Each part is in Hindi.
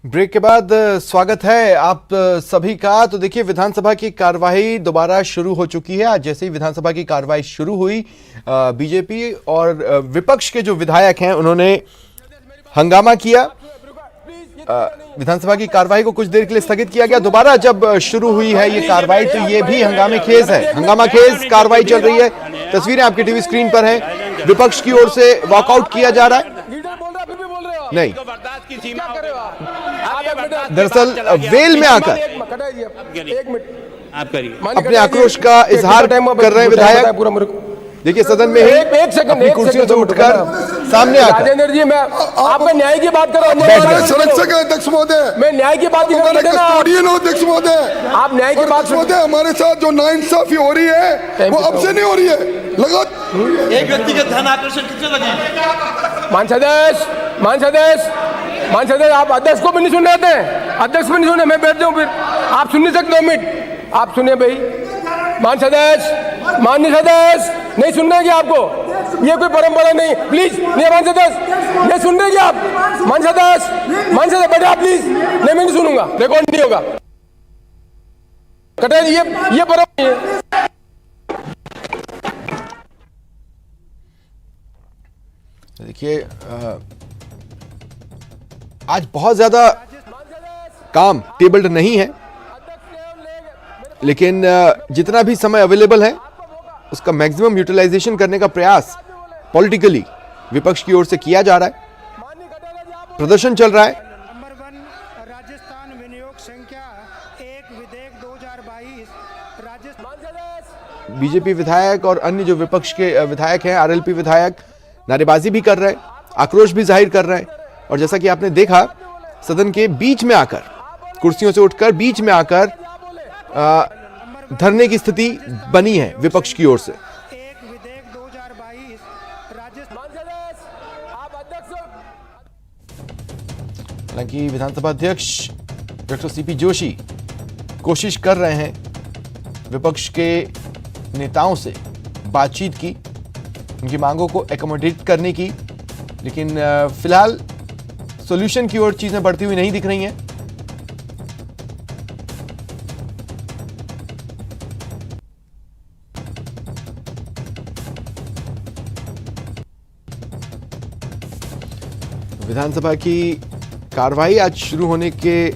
ब्रेक के बाद स्वागत है आप सभी का। तो देखिए, विधानसभा की कार्यवाही दोबारा शुरू हो चुकी है। आज जैसे ही विधानसभा की कार्यवाही शुरू हुई, बीजेपी और विपक्ष के जो विधायक हैं उन्होंने हंगामा किया। विधानसभा की कार्यवाही को कुछ देर के लिए स्थगित किया गया। दोबारा जब शुरू हुई है ये कार्यवाही तो ये भी हंगामे खेज है, हंगामा खेज कार्यवाही चल रही है। तस्वीरें आपकी टीवी स्क्रीन पर हैं। विपक्ष की ओर से वॉकआउट किया जा रहा है। नहीं, दरअसल वेल में आकर अपने आक्रोश का इजहार कर रहे हैं विधायक। देखिए, सदन में ही अपनी कुर्सियों से उठकर सामने आकर राजेंद्र जी, मैं आपका न्याय की बात कर रहा हूँ। संरक्षक अध्यक्ष महोदय, मैं न्याय की बात कर रहा हूँ। अध्यक्ष महोदय, आप न्याय की बात महोदय, हमारे साथ जो नाइंसाफी हो रही है वो अब से नहीं हो रही है। लगा एक व्यक्ति का ध्यान आकर्षण किससे लगे? मान सदेश, आप अध्यक्ष को भी नहीं सुन रहे थे। अध्यक्ष भी नहीं सुने, मैं बैठ जाऊं फिर? आप सुन नहीं सकते 2 मिनट? आप सुनिए भाई। माननीय सदस्य, नहीं सुन रहे क्या आपको? ये कोई परंपरा नहीं, प्लीज। नहीं मान सदस्य, नहीं सुन रहे क्या आप? मान सदस्य बैठा प्लीज। नहीं, मैं नहीं सुनूंगा, रिकॉर्ड नहीं होगा। कटे ये परंपरा है। देखिए, आज बहुत ज्यादा काम टेबल्ड नहीं है, लेकिन जितना भी समय अवेलेबल है उसका मैक्सिमम यूटिलाइजेशन करने का प्रयास पॉलिटिकली विपक्ष की ओर से किया जा रहा है। प्रदर्शन चल रहा है। नंबर 1 राजस्थान विनियोग संख्या 1 विधेयक 2022 राजस्थान। बीजेपी विधायक और अन्य जो विपक्ष के विधायक हैं, आरएलपी विधायक, नारेबाजी भी कर रहे हैं, आक्रोश भी जाहिर कर रहे हैं। और जैसा कि आपने देखा, सदन के बीच में आकर, कुर्सियों से उठकर बीच में आकर धरने की स्थिति बनी है विपक्ष की ओर से। 1 विधेयक 2022 हालांकि विधानसभा अध्यक्ष डॉक्टर सीपी जोशी कोशिश कर रहे हैं विपक्ष के नेताओं से बातचीत की, उनकी मांगों को एकोमोडेट करने की, लेकिन फिलहाल सॉल्यूशन की ओर चीजें बढ़ती हुई नहीं दिख रही हैं। विधानसभा की कार्रवाई आज शुरू होने के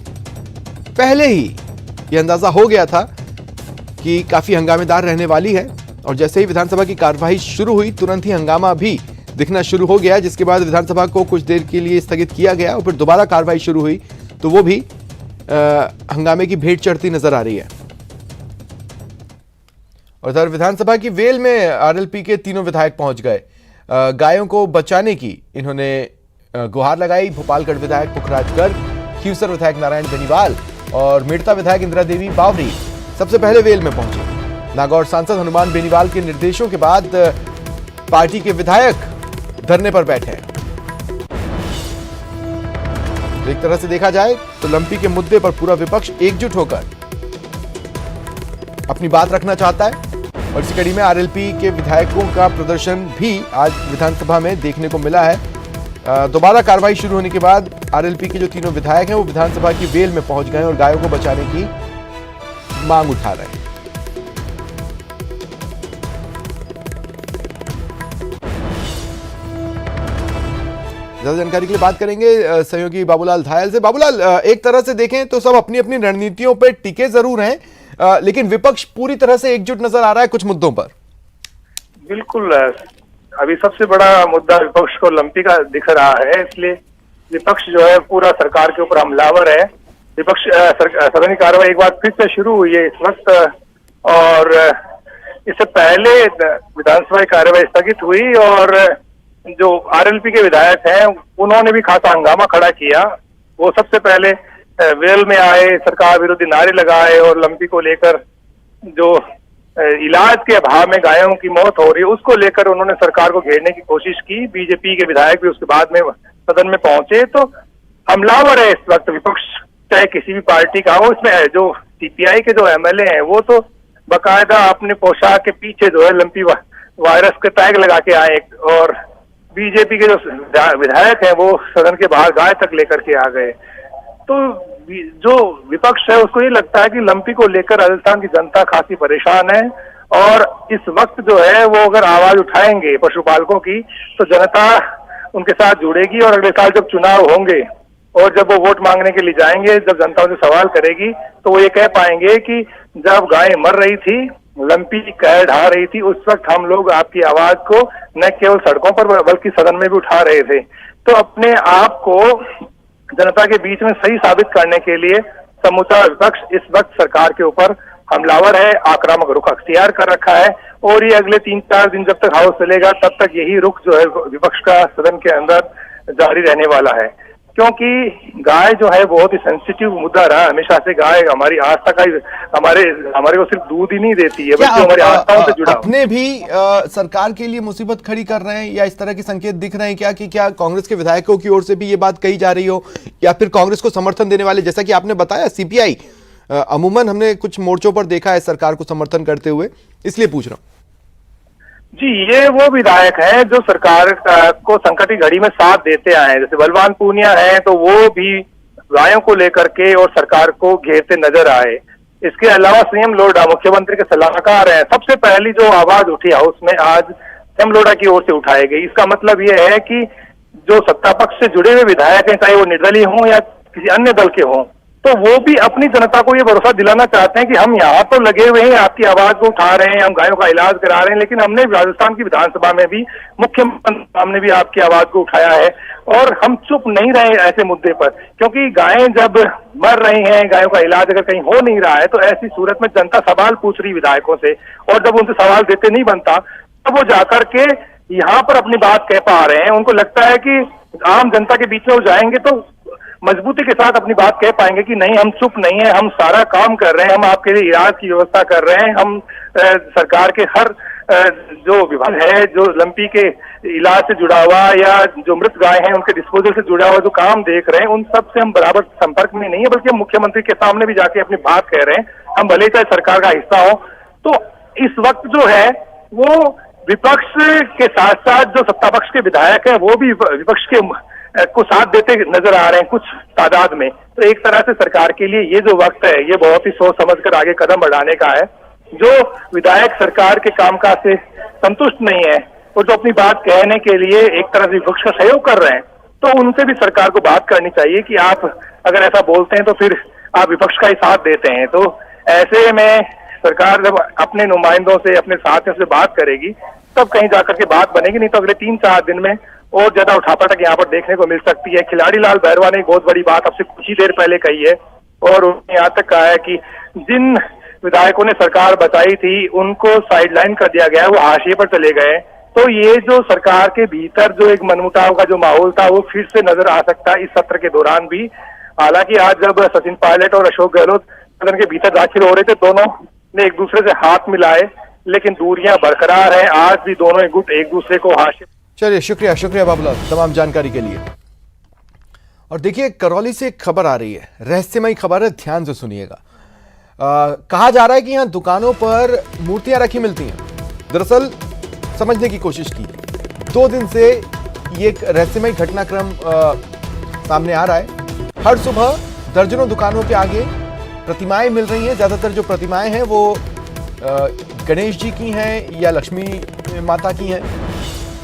पहले ही यह अंदाजा हो गया था कि काफी हंगामेदार रहने वाली है। और जैसे ही विधानसभा की कार्रवाई शुरू हुई, तुरंत ही हंगामा भी दिखना शुरू हो गया, जिसके बाद विधानसभा को कुछ देर के लिए स्थगित किया गया और फिर दोबारा कार्रवाई शुरू हुई तो वो भी हंगामे की भेंट चढ़ती नजर आ रही है। और इधर विधानसभा की वेल में आरएलपी के तीनों विधायक पहुंच गए। गायों को बचाने की इन्होंने गुहार लगाई। भोपालगढ़ विधायक पुखराज गर्ग, खीवसर विधायक नारायण बेनीवाल और मेड़ता विधायक इंदिरा देवी बावरी सबसे पहले वेल में पहुंचे। नागौर सांसद हनुमान बेनीवाल के निर्देशों के बाद पार्टी के विधायक धरने पर बैठे हैं। एक तरह से देखा जाए तो लंपी के मुद्दे पर पूरा विपक्ष एकजुट होकर अपनी बात रखना चाहता है। और इसी कड़ी में आरएलपी के विधायकों का प्रदर्शन भी आज विधानसभा में देखने को मिला है। दोबारा कार्रवाई शुरू होने के बाद आरएलपी के जो तीनों विधायक हैं वो विधानसभा की वेल में पहुंच गए और गायों को बचाने की मांग उठा रहे हैं। ज्यादा जानकारी के लिए बात करेंगे सहयोगी बाबूलाल धायल से। बाबूलाल, एक तरह से देखें तो सब अपनी अपनी रणनीतियों पर टिके जरूर हैं, लेकिन विपक्ष पूरी तरह से एकजुट नजर आ रहा है कुछ मुद्दों पर। बिल्कुल, अभी सबसे बड़ा मुद्दा विपक्ष को लंपी का दिख रहा है, इसलिए विपक्ष जो है पूरा सरकार के ऊपर हमलावर है। विपक्ष सदन की कार्रवाई एक बार फिर से शुरू हुई है इस वक्त, और इससे पहले विधानसभा की कार्रवाई स्थगित हुई और जो आरएलपी के विधायक हैं उन्होंने भी खासा हंगामा खड़ा किया। वो सबसे पहले वेल में आए, सरकार विरोधी नारे लगाए और लंपी को लेकर जो इलाज के अभाव में गायों की मौत हो रही है उसको लेकर उन्होंने सरकार को घेरने की कोशिश की। बीजेपी के विधायक भी उसके बाद में सदन में पहुंचे। तो हमलावर है इस वक्त विपक्ष, चाहे किसी भी पार्टी का हो। इसमें जो सीपीआई के जो एमएलए हैं वो तो बाकायदा अपने पोशाक के पीछे जो है लंपी वायरस के टैग लगा के आए, और बीजेपी के जो विधायक हैं वो सदन के बाहर गाय तक लेकर के आ गए। तो जो विपक्ष है उसको ये लगता है कि लंपी को लेकर राजस्थान की जनता खासी परेशान है, और इस वक्त जो है वो अगर आवाज उठाएंगे पशुपालकों की तो जनता उनके साथ जुड़ेगी, और अगले साल जब चुनाव होंगे और जब वो वोट मांगने के लिए जाएंगे, जब जनता उनसे सवाल करेगी तो वो ये कह पाएंगे कि जब गाय मर रही थी, लंपी कह ढा रही थी, उस वक्त हम लोग आपकी आवाज को न केवल सड़कों पर बल्कि सदन में भी उठा रहे थे। तो अपने आप को जनता के बीच में सही साबित करने के लिए समूचा विपक्ष इस वक्त सरकार के ऊपर हमलावर है, आक्रामक रुख अख्तियार कर रखा है, और ये अगले 3-4 दिन जब तक हाउस चलेगा तब तक यही रुख जो है विपक्ष का सदन के अंदर जारी रहने वाला है। क्योंकि गाय जो है बहुत ही सेंसिटिव मुद्दा रहा हमेशा से। गाय हमारी आस्था का हमारे को सिर्फ दूध ही नहीं देती है बल्कि हमारी आस्थाओं से जुड़ा। अपने भी सरकार के लिए मुसीबत खड़ी कर रहे हैं, या इस तरह के संकेत दिख रहे हैं क्या कि क्या कांग्रेस के विधायकों की ओर से भी ये बात कही जा रही हो, या फिर कांग्रेस को समर्थन देने वाले, जैसा कि आपने बताया सीपीआई अमूमन हमने कुछ मोर्चों पर देखा है सरकार को समर्थन करते हुए, इसलिए पूछ रहा हूं। जी, ये वो विधायक हैं जो सरकार को संकट की घड़ी में साथ देते आए हैं। जैसे बलवान पूनिया है तो वो भी गायों को लेकर के और सरकार को घेरते नजर आए। इसके अलावा सीएम लोढ़ा मुख्यमंत्री के सलाहकार हैं। सबसे पहली जो आवाज उठी हाउस में आज सीएम लोढ़ा की ओर से उठाई गई। इसका मतलब ये है कि जो सत्ता पक्ष से जुड़े हुए विधायक हैं, चाहे वो निर्दलीय हों या किसी अन्य दल के हों, तो वो भी अपनी जनता को ये भरोसा दिलाना चाहते हैं कि हम यहाँ तो लगे हुए हैं, आपकी आवाज को उठा रहे हैं, हम गायों का इलाज करा रहे हैं, लेकिन हमने राजस्थान की विधानसभा में भी मुख्यमंत्री सामने भी आपकी आवाज को उठाया है, और हम चुप नहीं रहे ऐसे मुद्दे पर। क्योंकि गायें जब मर रही हैं, गायों का इलाज अगर कहीं हो नहीं रहा है, तो ऐसी सूरत में जनता सवाल पूछ रही विधायकों से, और जब उनसे सवाल देते नहीं बनता तब वो जाकर के यहाँ पर अपनी बात कह पा रहे हैं। उनको लगता है कि आम जनता के बीच में वो जाएंगे तो मजबूती के साथ अपनी बात कह पाएंगे कि नहीं, हम चुप नहीं है, हम सारा काम कर रहे हैं, हम आपके लिए इलाज की व्यवस्था कर रहे हैं, हम सरकार के हर जो विभाग है, जो लंपी के इलाज से जुड़ा हुआ या जो मृत गाय हैं उनके डिस्पोजल से जुड़ा हुआ जो काम देख रहे हैं, उन सब से हम बराबर संपर्क में नहीं है, बल्कि हम मुख्यमंत्री के सामने भी जाके अपनी बात कह रहे हैं। हम भले चाहे सरकार का हिस्सा हो। तो इस वक्त जो है वो विपक्ष के साथ साथ जो सत्ता पक्ष के विधायक है वो भी विपक्ष के को साथ देते नजर आ रहे हैं कुछ तादाद में। तो एक तरह से सरकार के लिए ये जो वक्त है ये बहुत ही सोच समझ कर आगे कदम बढ़ाने का है। जो विधायक सरकार के कामकाज से संतुष्ट नहीं है और जो अपनी बात कहने के लिए एक तरह से विपक्ष का सहयोग कर रहे हैं, तो उनसे भी सरकार को बात करनी चाहिए कि आप अगर ऐसा बोलते हैं तो फिर आप विपक्ष का ही साथ देते हैं। तो ऐसे में सरकार जब अपने नुमाइंदों से, अपने साथियों से बात करेगी तब कहीं जाकर के बात बनेगी, नहीं तो अगले 3-4 दिन में और ज्यादा उठापटक यहाँ पर देखने को मिल सकती है। खिलाड़ी लाल बैरवा ने एक बहुत बड़ी बात आपसे कुछ ही देर पहले कही है, और उन्होंने यहाँ तक कहा है कि जिन विधायकों ने सरकार बचाई थी उनको साइडलाइन कर दिया गया है, वो हाशिए पर चले गए। तो ये जो सरकार के भीतर जो एक मनमुटाव का जो माहौल था वो फिर से नजर आ सकता है इस सत्र के दौरान भी। हालांकि आज जब सचिन पायलट और अशोक गहलोत सदन के भीतर दाखिल हो रहे थे, दोनों ने एक दूसरे से हाथ मिलाए, लेकिन दूरियां बरकरार हैं। आज भी दोनों एक दूसरे को हाशिए। चलिए, शुक्रिया बाबूलाल तमाम जानकारी के लिए। और देखिए, करौली से एक खबर आ रही है, रहस्यमयी खबर है, ध्यान से सुनिएगा। कहा जा रहा है कि यहाँ दुकानों पर मूर्तियां रखी मिलती हैं। दरअसल समझने की कोशिश की, 2 दिन से ये एक रहस्यमयी घटनाक्रम सामने आ रहा है। हर सुबह दर्जनों दुकानों के आगे प्रतिमाएं मिल रही हैं। ज्यादातर जो प्रतिमाएं हैं वो गणेश जी की हैं या लक्ष्मी माता की हैं।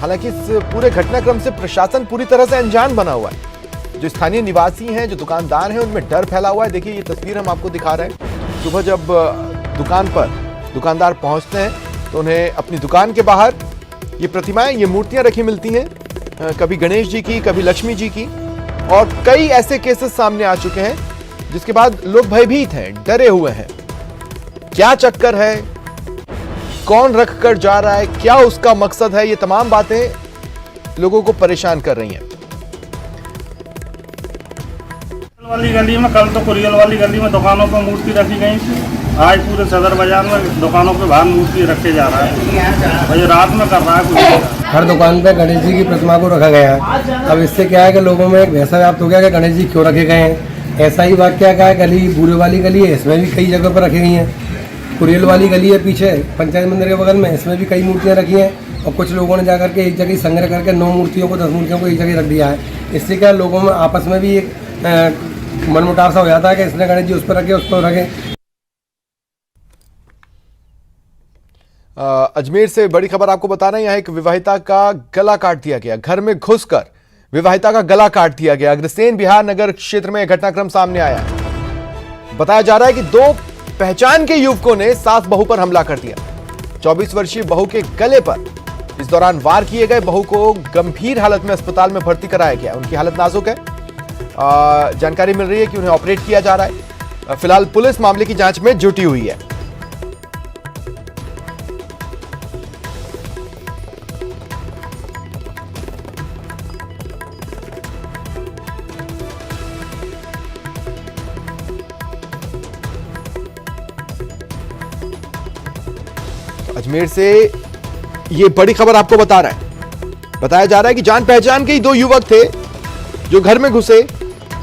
हालांकि इस पूरे घटनाक्रम से प्रशासन पूरी तरह से अनजान बना हुआ है। जो स्थानीय निवासी हैं, जो दुकानदार हैं, उनमें डर फैला हुआ है। देखिए, ये तस्वीर हम आपको दिखा रहे हैं। सुबह जब दुकान पर दुकानदार पहुंचते हैं तो उन्हें अपनी दुकान के बाहर ये प्रतिमाएं, ये मूर्तियां रखी मिलती हैं, कभी गणेश जी की, कभी लक्ष्मी जी की। और कई ऐसे केसेस सामने आ चुके हैं जिसके बाद लोग भयभीत हैं, डरे हुए हैं। क्या चक्कर है, कौन रख कर जा रहा है, क्या उसका मकसद है, ये तमाम बातें लोगों को परेशान कर रही हैं। वाली गली में कल तो कुरियल वाली गली में दुकानों पर मूर्ति रखी गई थी। आज पूरे सदर बाजार में दुकानों के बाहर मूर्ति रखे जा रहा है। और ये रात में कर रहा है कुछ। हर दुकान पे गणेश जी की प्रतिमा को रखा गया है। अब इससे क्या है कि लोगों में एक वैसा व्याप्त हो गया कि गणेश जी क्यों रखे गए हैं। ऐसा ही वाक्य क्या है, गली बूरे वाली गली है, इसमें भी कई जगह पर रखी गई हैं। कुरियल वाली गली है पीछे पंचायत मंदिर के बगल में, इसमें भी कई मूर्तियाँ रखी हैं। और कुछ लोगों ने जाकर के एक जगह संग्रह करके 9 मूर्तियों को 10 मूर्तियों को एक जगह रख दिया है। इससे क्या लोगों में आपस में भी एक मनमुटाव सा हो जाता है कि इसने गणेश जी उस पर रखे उस पर रखे। अजमेर से बड़ी खबर आपको बता रहे हैं, यहाँ एक विवाहिता का गला काट दिया गया। घर में घुसकर विवाहिता का गला काट दिया गया। अग्रसेन बिहार नगर क्षेत्र में घटनाक्रम सामने आया है। बताया जा रहा है कि दो पहचान के युवकों ने सास बहू पर हमला कर दिया। 24 वर्षीय बहू के गले पर इस दौरान वार किए गए। बहू को गंभीर हालत में अस्पताल में भर्ती कराया गया। उनकी हालत नाजुक है। जानकारी मिल रही है कि उन्हें ऑपरेट किया जा रहा है। फिलहाल पुलिस मामले की जांच में जुटी हुई है। अजमेर से ये बड़ी खबर आपको बता रहा है। बताया जा रहा है कि जान पहचान के ही दो युवक थे जो घर में घुसे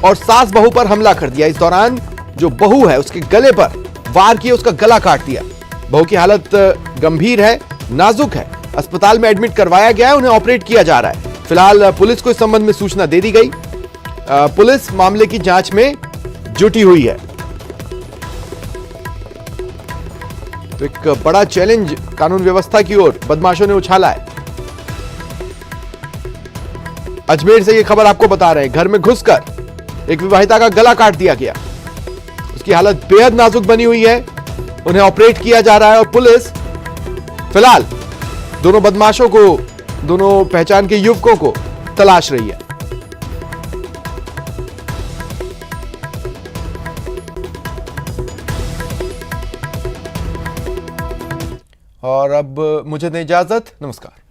और सास बहू पर हमला कर दिया। इस दौरान जो बहू है उसके गले पर वार किए, उसका गला काट दिया। बहू की हालत गंभीर है, नाजुक है। अस्पताल में एडमिट करवाया गया है। उन्हें ऑपरेट किया जा रहा है। फिलहाल पुलिस को इस संबंध में सूचना दे दी गई। पुलिस मामले की जांच में जुटी हुई है। तो एक बड़ा चैलेंज कानून व्यवस्था की ओर बदमाशों ने उछाला है। अजमेर से यह खबर आपको बता रहे हैं। घर में घुसकर एक विवाहिता का गला काट दिया गया। उसकी हालत बेहद नाजुक बनी हुई है। उन्हें ऑपरेट किया जा रहा है और पुलिस फिलहाल दोनों बदमाशों को, दोनों पहचान के युवकों को तलाश रही है। और अब मुझे दें इजाजत। नमस्कार।